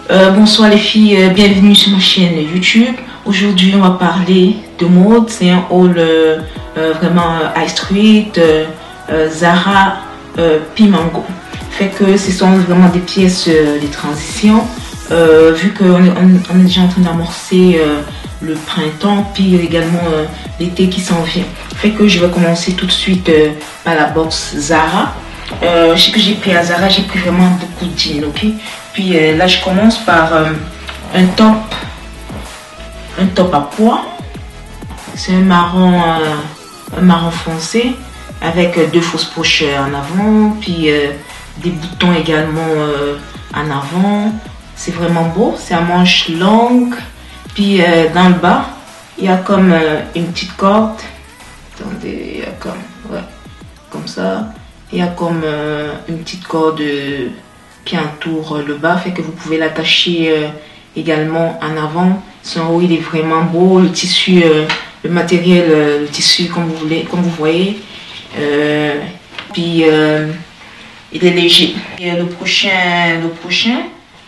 Bonsoir les filles, bienvenue sur ma chaîne YouTube. Aujourd'hui on va parler de mode, c'est un haul vraiment high street, Zara, Pimango. Fait que ce sont vraiment des pièces de transition, vu qu'on est déjà en train d'amorcer le printemps, puis également l'été qui s'en vient. Fait que je vais commencer tout de suite par la box Zara. Ce que j'ai pris à Zara, j'ai pris vraiment beaucoup de jeans, ok. Puis là je commence par un top à pois. C'est un marron foncé avec deux fausses poches en avant, puis des boutons également en avant. C'est vraiment beau, c'est à manches longues. Puis dans le bas il y a comme une petite corde. Attendez, il y a comme ça. Il y a comme une petite corde qui entoure le bas, fait que vous pouvez l'attacher également en avant. Son haut il est vraiment beau, le tissu, le matériel, le tissu comme vous voyez. Puis il est léger. Et le prochain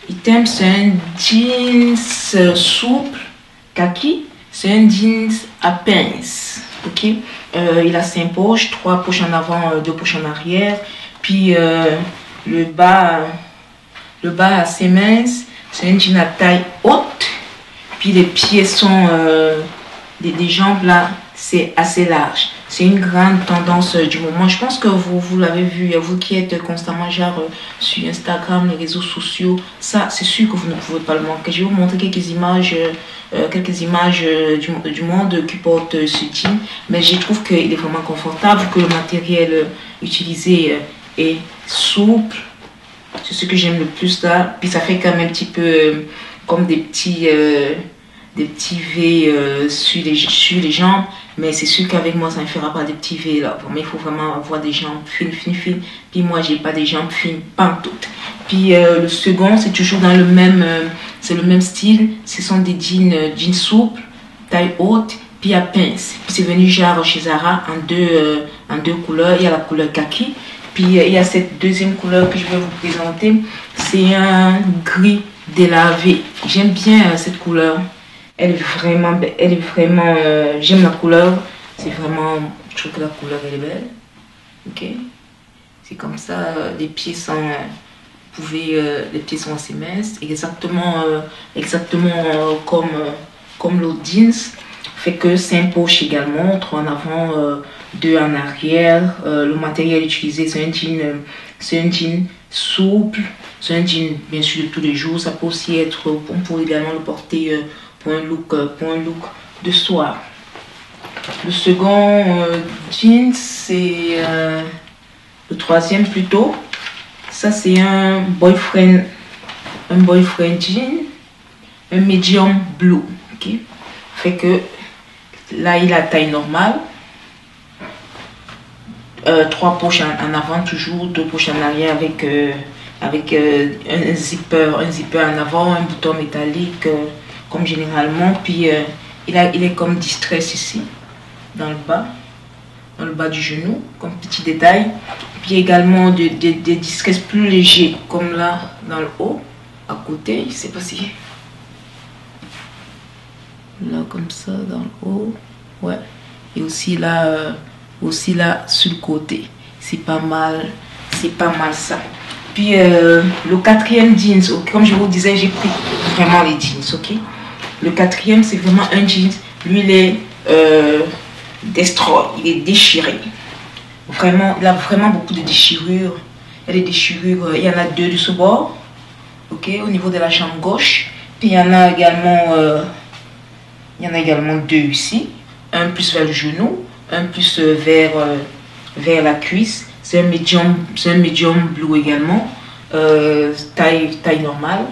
item, c'est un jeans souple kaki. C'est un jeans à pince, ok. Il a 5 poches, 3 poches en avant, 2 poches en arrière. Puis le bas assez mince. C'est un jean à taille haute. Puis les pieds sont des jambes là, c'est assez large. C'est une grande tendance du moment. Je pense que vous l'avez vu, vous qui êtes constamment genre sur Instagram, les réseaux sociaux. Ça, c'est sûr que vous ne pouvez pas le manquer. Je vais vous montrer quelques images du monde qui porte ce jean. Mais je trouve qu'il est vraiment confortable, que le matériel utilisé est souple. C'est ce que j'aime le plus là. Puis ça fait quand même un petit peu comme des petits V sur les jambes. Mais c'est sûr qu'avec moi ça ne fera pas des petits V là. Mais il faut vraiment avoir des jambes fines. Puis moi j'ai pas des jambes fines, pas toutes. Puis le second c'est toujours dans le même style. Ce sont des jeans souples, taille haute, puis à pince. Puis c'est venu genre chez Zara en deux couleurs. Il y a la couleur kaki. Puis il y a cette deuxième couleur que je vais vous présenter. C'est un gris délavé. J'aime bien cette couleur. Elle est vraiment, j'aime la couleur. C'est vraiment, je trouve que la couleur elle est belle. Ok. C'est comme ça. Les pieds sont, les pieds sont assez minces. Exactement comme l'autre jeans. Fait que 5 poches également, 3 en avant, 2 en arrière. Le matériel utilisé, c'est un jean souple. C'est un jean bien sûr de tous les jours. Ça peut aussi être, on pourrait également le porter pour un look de soir. Le second jean, c'est le troisième plutôt. Ça c'est un boyfriend jean, un medium blue. Ok. Fait que là il a taille normale. 3 poches en avant toujours, 2 poches en arrière avec un zipper en avant, un bouton métallique comme généralement. Puis il est comme distress ici dans le bas du genou comme petit détail. Puis également des distress plus légers comme là dans le haut à côté. Je sais pas si là comme ça dans le haut, ouais. Et aussi là sur le côté. C'est pas mal ça. Puis le quatrième jeans, comme je vous disais, j'ai pris vraiment les jeans, ok. Le quatrième c'est vraiment un jeans. Lui il est destroy, il est déchiré. Vraiment, il a vraiment beaucoup de déchirures. Il y a des déchirures, il y en a 2 de ce bord, ok, au niveau de la jambe gauche. Puis il y en a également 2 ici. Un plus vers le genou, un plus vers la cuisse. C'est un medium blue également, taille normale.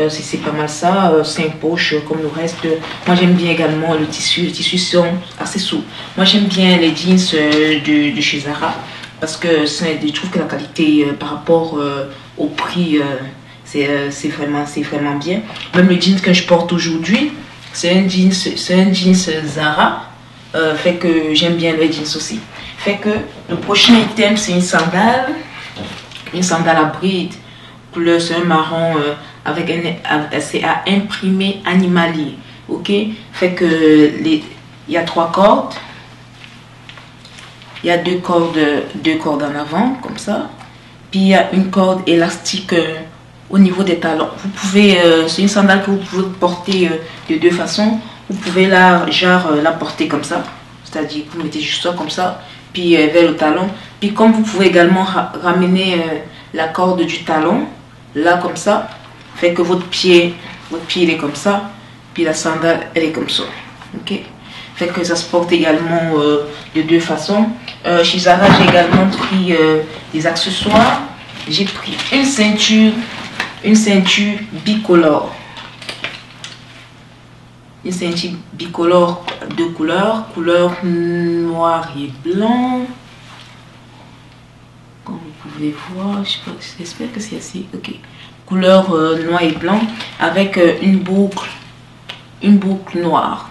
C'est pas mal ça. 5 poches comme le reste. Moi j'aime bien également le tissu. Les tissus sont assez souples. Moi j'aime bien les jeans de chez Zara parce que je trouve que la qualité par rapport au prix c'est vraiment bien. Même le jeans que je porte aujourd'hui, c'est un jeans Zara. Fait que j'aime bien les jeans aussi. Fait que le prochain item c'est une sandale à bride couleur, c'est un marron c'est à imprimer animalier. Ok, fait que il y a 3 cordes. Il y a deux cordes en avant, comme ça. Puis il y a une corde élastique au niveau des talons. Vous pouvez, c'est une sandale que vous pouvez porter de 2 façons. Vous pouvez la porter comme ça. C'est-à-dire que vous mettez juste ça comme ça. Puis vers le talon. Puis comme vous pouvez également ramener la corde du talon, là comme ça. Fait que votre pied il est comme ça. Puis la sandale, elle est comme ça. Ok? Fait que ça se porte également de 2 façons. Chez Zara, j'ai également pris des accessoires. J'ai pris une ceinture bicolore. Une ceinture bicolore de couleur noir et blanc. Comme vous pouvez voir, j'espère que c'est assez. Ok. Couleur noir et blanc avec une boucle noire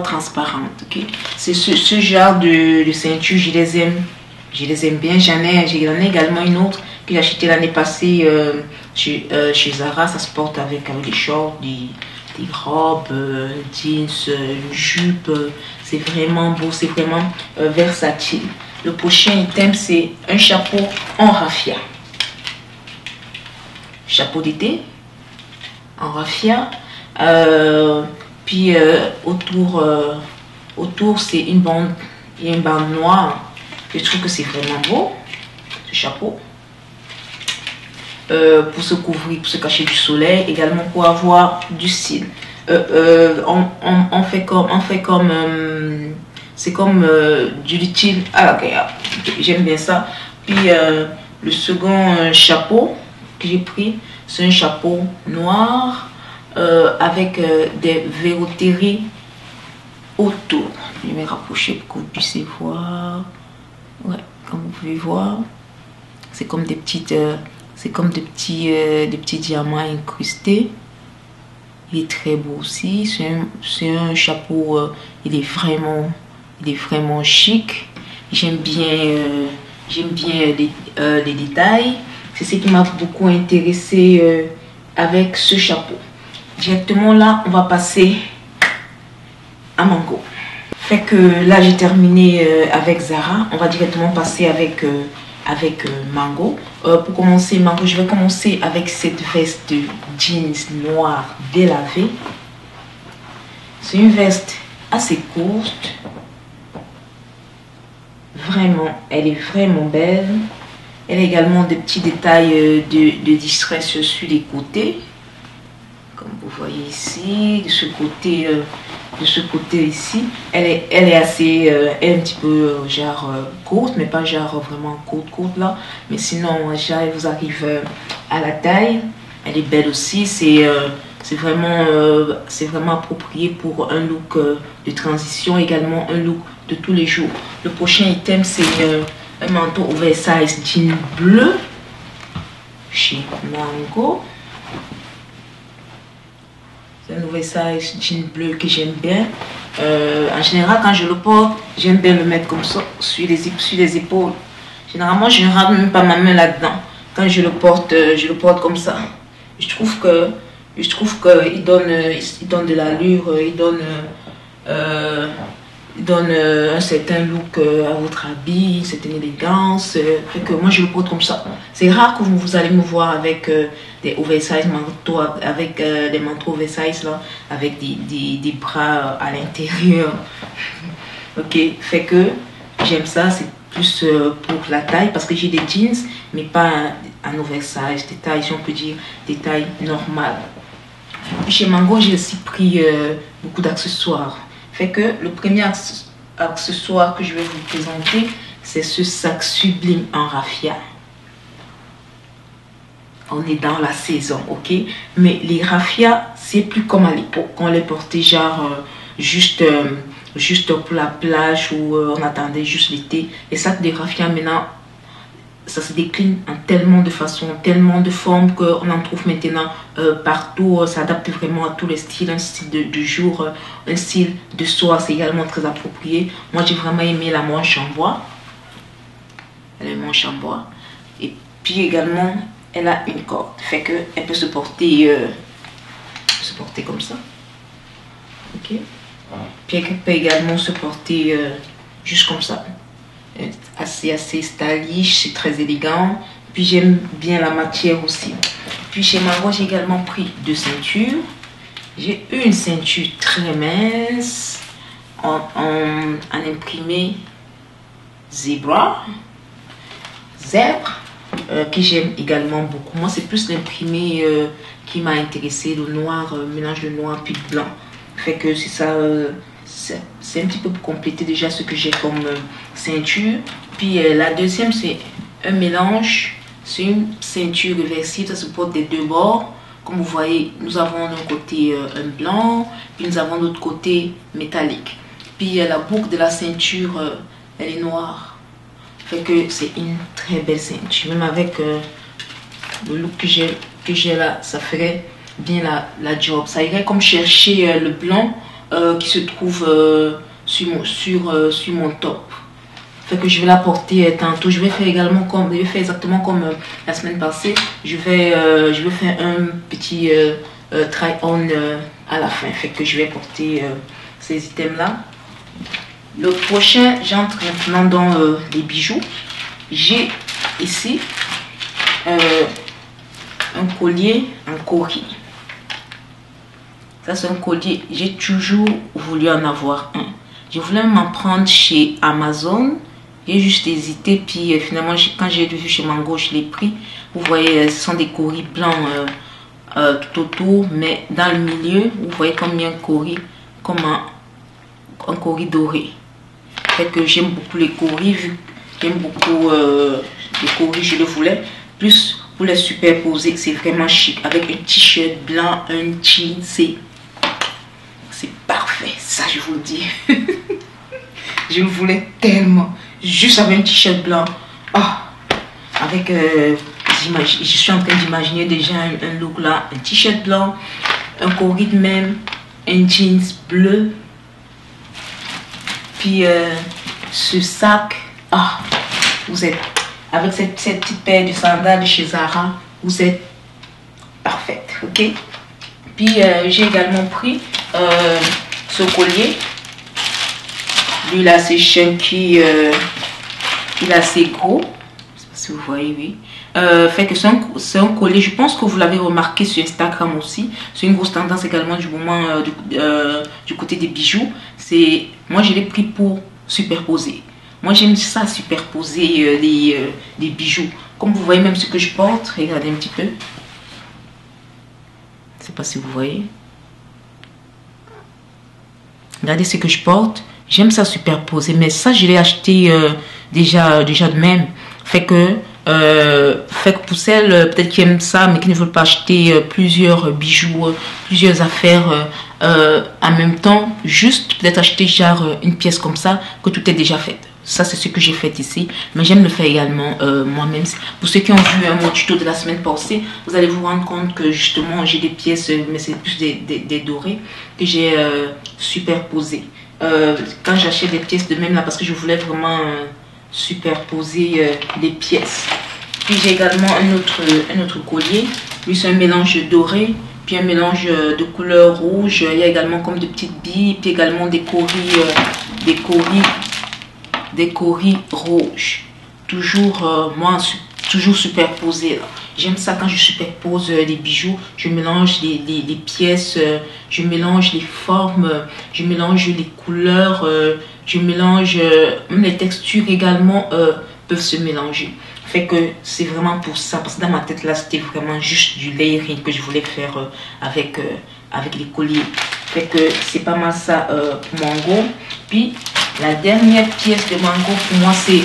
transparente. Ok, c'est ce genre de ceinture, je les aime bien. J'en ai également une autre que j'ai acheté l'année passée chez Zara. Ça se porte avec des shorts, des robes, jeans, une jupe. C'est vraiment beau, c'est vraiment versatile. Le prochain item, c'est un chapeau en raffia. Chapeau d'été en raffia. Puis autour c'est une bande, il y a une bande noire. Je trouve que c'est vraiment beau, ce chapeau. Pour se couvrir, pour se cacher du soleil, également pour avoir du style. On fait comme c'est comme du liquide. Ah ok, j'aime bien ça. Puis le second chapeau que j'ai pris, c'est un chapeau noir. Avec des verroteries autour. Je vais me rapprocher pour que vous puissiez voir. Ouais, comme vous pouvez voir, c'est comme des petites, des petits diamants incrustés. Il est très beau aussi. C'est un chapeau. Il est vraiment chic. J'aime bien les détails. C'est ce qui m'a beaucoup intéressé avec ce chapeau. Directement là, on va passer à Mango. Fait que là, j'ai terminé avec Zara. On va directement passer avec Mango. Pour commencer, Mango, je vais commencer avec cette veste de jeans noir délavée. C'est une veste assez courte. Vraiment, elle est vraiment belle. Elle a également des petits détails de distress sur les côtés. Comme vous voyez ici, de ce côté ici, elle est assez, elle est un petit peu courte, mais pas genre vraiment courte là. Mais sinon, elle vous arrive à la taille. Elle est belle aussi. C'est vraiment approprié pour un look de transition, également un look de tous les jours. Le prochain item, c'est un manteau oversize jean bleu chez Mango. C'est un oversize jean bleu que j'aime bien. En général, quand je le porte, j'aime bien le mettre comme ça sur les épaules. Généralement, je ne rentre même pas ma main là-dedans. Quand je le porte comme ça. Je trouve qu'il donne de l'allure, il donne un certain look à votre habit, une certaine élégance. Fait que moi, je le porte comme ça. C'est rare que vous allez me voir avec des oversize manteaux, avec des manteaux oversize là, avec des bras à l'intérieur. Ok, fait que j'aime ça. C'est plus pour la taille parce que j'ai des jeans, mais pas un oversize, des tailles, si on peut dire, des tailles normales. Chez Mango, j'ai aussi pris beaucoup d'accessoires. Fait que le premier accessoire que je vais vous présenter, c'est ce sac sublime en raffia. On est dans la saison, ok? Mais les raffias, c'est plus comme à l'époque, on les portait genre juste pour la plage où on attendait juste l'été. Les sacs de raffia maintenant, ça se décline en tellement de façons, tellement de formes qu'on en trouve maintenant partout. Ça s'adapte vraiment à tous les styles, un style de jour, un style de soir, c'est également très approprié. Moi, j'ai vraiment aimé la manche en bois. Elle est manche en bois. Et puis également, elle a une corde. Fait que elle peut se porter comme ça. Ok. Puis elle peut également se porter juste comme ça. Assez stylish, c'est très élégant. Puis j'aime bien la matière aussi. Puis chez Mango, j'ai également pris 2 ceintures. J'ai une ceinture très mince en imprimé zèbre, que j'aime également beaucoup. Moi, c'est plus l'imprimé qui m'a intéressé, le noir, mélange de noir puis de blanc. Fait que c'est ça, c'est un petit peu pour compléter déjà ce que j'ai comme ceinture. Puis la deuxième, c'est un mélange, c'est une ceinture réversible, ça se porte des 2 bords. Comme vous voyez, nous avons d'un côté un blanc, puis nous avons de l'autre côté métallique. Puis la boucle de la ceinture, elle est noire. Fait que c'est une très belle ceinture. Même avec le look que j'ai là, ça ferait bien la job. Ça irait comme chercher le blanc qui se trouve sur mon top. Fait que je vais la porter tantôt. Je vais faire exactement comme la semaine passée. Je vais faire un petit try-on à la fin. Fait que je vais porter ces items là. Le prochain, j'entre maintenant dans les bijoux. J'ai ici un collier en cori. Ça c'est un collier, j'ai toujours voulu en avoir un. Je voulais m'en prendre chez Amazon. J'ai juste hésité, puis finalement quand j'ai vu chez Mango, je l'ai pris. Vous voyez, ce sont des coris blancs tout autour, mais dans le milieu, vous voyez comme il y a un cori, comme un cori doré. Fait que j'aime beaucoup les coris, vu que j'aime beaucoup les coris, je le voulais. Plus pour les superposer, c'est vraiment chic. Avec un t-shirt blanc, un jean, c'est parfait, ça je vous le dis. Je le voulais tellement. Juste avec un t-shirt blanc. Oh, avec, je suis en train d'imaginer déjà un look là. Un t-shirt blanc, un cori de même, un jeans bleu. Puis ce sac. Ah, vous êtes avec cette petite paire de sandales de chez Zara. Vous êtes parfaite, ok? Puis j'ai également pris ce collier. Lui là c'est chunky, il est assez gros. Je sais pas si vous voyez, oui. Fait que c'est un collier, je pense que vous l'avez remarqué sur Instagram aussi. C'est une grosse tendance également du moment du côté des bijoux. Moi je l'ai pris pour superposer. Moi j'aime ça, superposer les bijoux. Comme vous voyez même ce que je porte, regardez un petit peu. Je sais pas si vous voyez. Regardez ce que je porte. J'aime ça superposer, mais ça je l'ai acheté déjà de même. Fait que pour celles peut-être qui aiment ça mais qui ne veulent pas acheter plusieurs bijoux, plusieurs affaires en même temps, juste peut-être acheter genre une pièce comme ça que tout est déjà fait. Ça c'est ce que j'ai fait ici, mais j'aime le faire également moi-même. Pour ceux qui ont vu mon tuto de la semaine passée, vous allez vous rendre compte que justement j'ai des pièces, mais c'est plus des dorés que j'ai superposées. Quand j'achète des pièces de même là, parce que je voulais vraiment superposer les pièces. Puis j'ai également un autre collier. Lui c'est un mélange doré, puis un mélange de couleur rouge. Il y a également comme de petites billes, puis également des coris rouges. Toujours toujours superposé. J'aime ça quand je superpose les bijoux. Je mélange les pièces, je mélange les formes, je mélange les couleurs, je mélange même les textures également peuvent se mélanger. Fait que c'est vraiment pour ça, parce que dans ma tête là c'était vraiment juste du layering que je voulais faire avec les colliers. Fait que c'est pas mal ça pour Mango. Puis la dernière pièce de Mango pour moi, c'est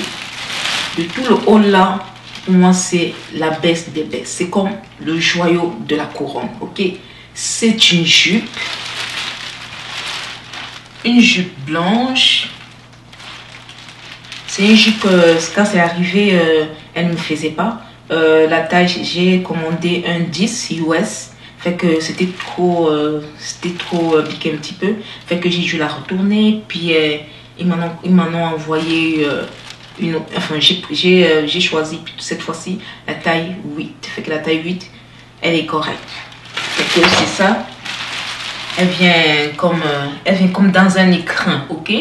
de tout le haut là. Pour moi, c'est la best des best. C'est comme le joyau de la couronne, ok? C'est une jupe blanche. C'est une jupe, quand c'est arrivé, elle ne me faisait pas. La taille, j'ai commandé un 10 US. Fait que c'était trop piqué un petit peu. Fait que j'ai dû la retourner. Puis ils m'en ont envoyé enfin j'ai choisi cette fois-ci la taille 8. Fait que la taille 8, elle est correcte. Fait que c'est ça. Elle vient comme dans un écran, ok?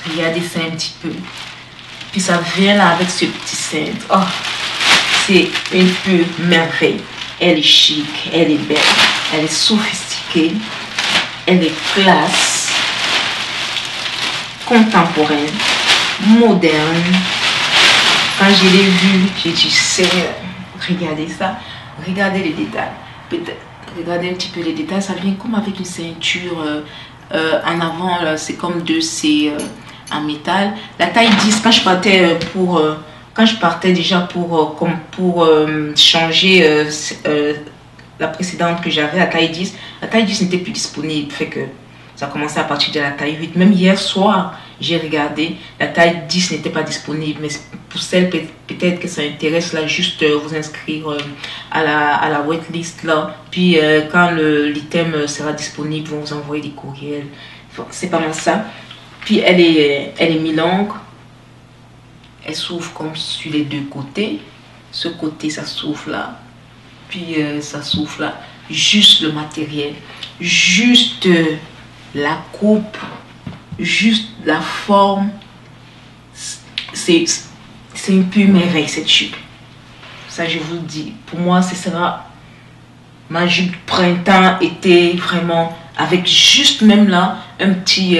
Regardez ça un petit peu. Puis ça vient là avec ce petit cintre. Oh, c'est une pure merveille. Elle est chic, elle est belle, elle est sophistiquée, elle est classe, contemporaine, moderne. Quand je l'ai vue, j'ai dit, sérieux, regardez ça, regardez les détails. Peut-être, regardez un petit peu les détails, ça vient comme avec une ceinture en avant, c'est comme de ces en métal. La taille 10, quand je partais quand je partais déjà pour changer la précédente que j'avais, la taille 10 n'était plus disponible, fait que ça a commencé à partir de la taille 8. Même hier soir, j'ai regardé, la taille 10 n'était pas disponible, mais pour celles peut-être que ça intéresse, là, juste vous inscrire à la waitlist là, puis quand l'item sera disponible, vont vous envoyer des courriels. Enfin, c'est pas mal ça. Puis elle est mi-longue. Elle s'ouvre comme sur les deux côtés. Ce côté, ça s'ouvre là. Puis ça s'ouvre là. Juste le matériel. Juste la coupe. Juste la forme. C'est une pure merveille cette jupe. Ça, je vous le dis. Pour moi, ce sera ma jupe printemps, été, vraiment. Avec juste même là, un petit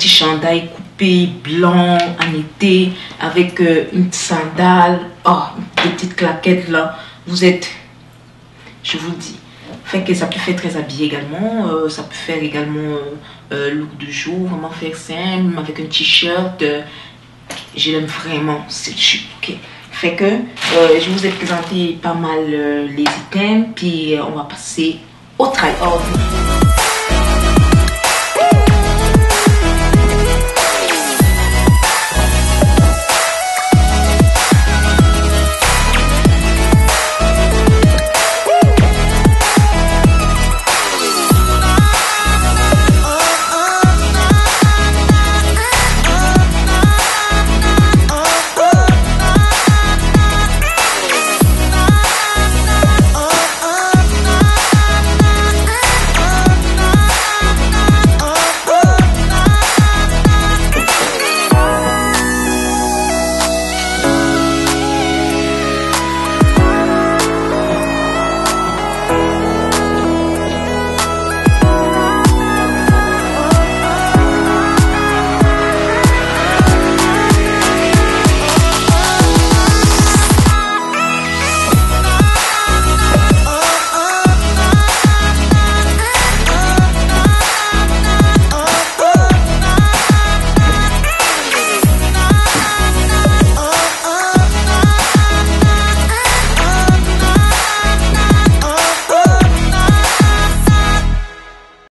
chandail coupé blanc en été avec une sandale, oh, des petites claquettes là. Vous êtes, je vous dis, fait que ça peut faire très habillé également, ça peut faire également look de jour, vraiment faire simple avec un t-shirt. Je l'aime vraiment cette jupe, ok. Fait que je vous ai présenté pas mal les items, puis on va passer au try-on.